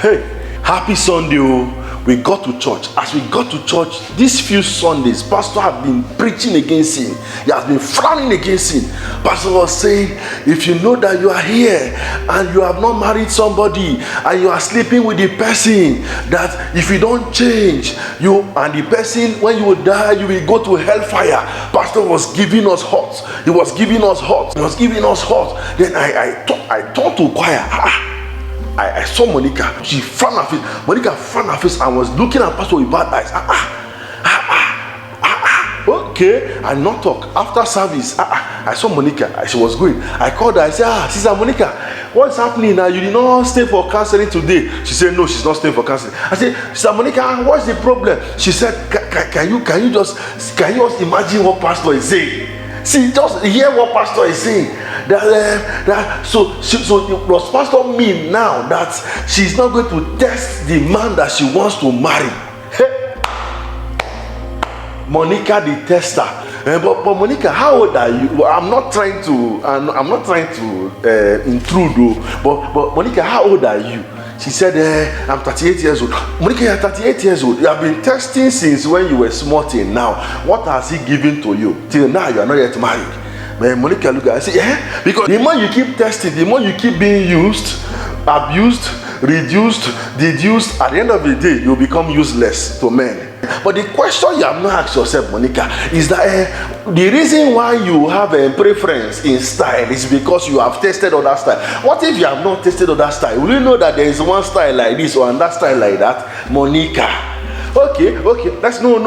Hey, happy Sunday. Oh. We got to church. As we got to church, these few Sundays, Pastor had been preaching against sin. He has been frowning against sin. Pastor was saying, if you know that you are here and you have not married somebody and you are sleeping with the person, that if you don't change, you and the person, when you will die, you will go to hellfire. Pastor was giving us hot. He was giving us hot. He was giving us hot. Then I turned to choir. I saw Monika. She frowned her face. Monika frowned her face and was looking at Pastor with bad eyes. Okay, I not talk. After service, I saw Monika. She was going. I called her. I said, Sister Monika, what's happening now? You did not stay for counseling today. She said, no, she's not staying for counseling. I said, Sister Monika, what's the problem? She said, can you just imagine what Pastor is saying? See, just hear what Pastor is saying. So does Pastor mean now that she's not going to test the man that she wants to marry? Hey. Monika the tester. But Monika, how old are you? Well, I'm not trying to intrude, though. But Monika, how old are you? She said, I'm 38 years old. Monika, you're 38 years old. You have been testing since when you were small till now. What has he given to you? Till now, you are not yet married. But Monika look at it and say, because the more you keep testing, the more you keep being used, abused, reduced, deduced, at the end of the day, you'll become useless to men. But the question you have not asked yourself, Monika, is that the reason why you have a preference in style is because you have tested other style. What if you have not tested other style? Will you know that there is one style like this or another style like that? Monika. Okay. Let's I'm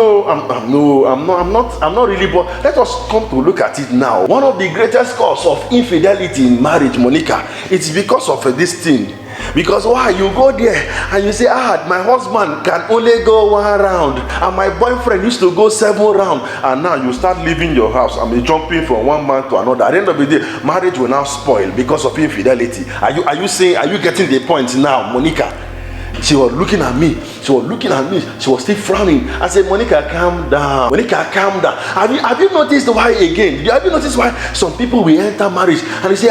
not really, but let us come to look at it now. One of the greatest causes of infidelity in marriage, Monika, it's because of this thing. Because why? You go there and you say, my husband can only go 1 round and my boyfriend used to go 7 rounds, and now you start leaving your house and be jumping from one man to another. At the end of the day, marriage will now spoil because of infidelity. Are you getting the point now, Monika? She was looking at me. She was still frowning. I said, Monika, calm down. Monika, calm down. Have you noticed why again? Have you noticed why some people will enter marriage and they say,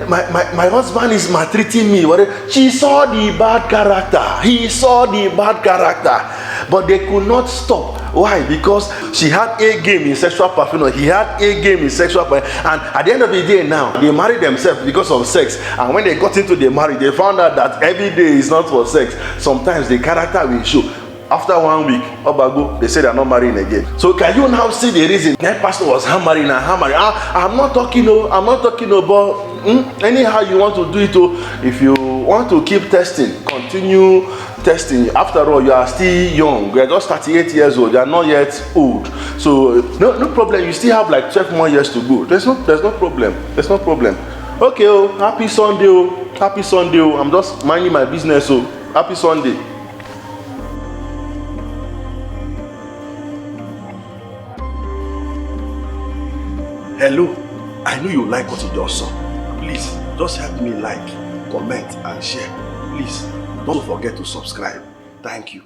my husband is maltreating me? She saw the bad character. He saw the bad character. But they could not stop. Why? Because she had a game in sexual performance. He had a game in sexual performance. And at the end of the day now, they married themselves because of sex. And when they got into the marriage, they found out that every day is not for sex. Sometimes the character will show. After 1 week, Obago, they say they are not marrying again. So can you now see the reason? That pastor was hammering. I'm not talking about anyhow you want to do it. If you want to keep testing, continue testing. After all, you are still young. You are just 38 years old. You are not yet old. So no problem. You still have like 12 more years to go. There's no problem. There's no problem. Okay, happy Sunday. Happy Sunday. I'm just minding my business. Happy Sunday. Hello, I know you like what you just saw. Please, just help me like, comment and share. Please, don't forget to subscribe. Thank you.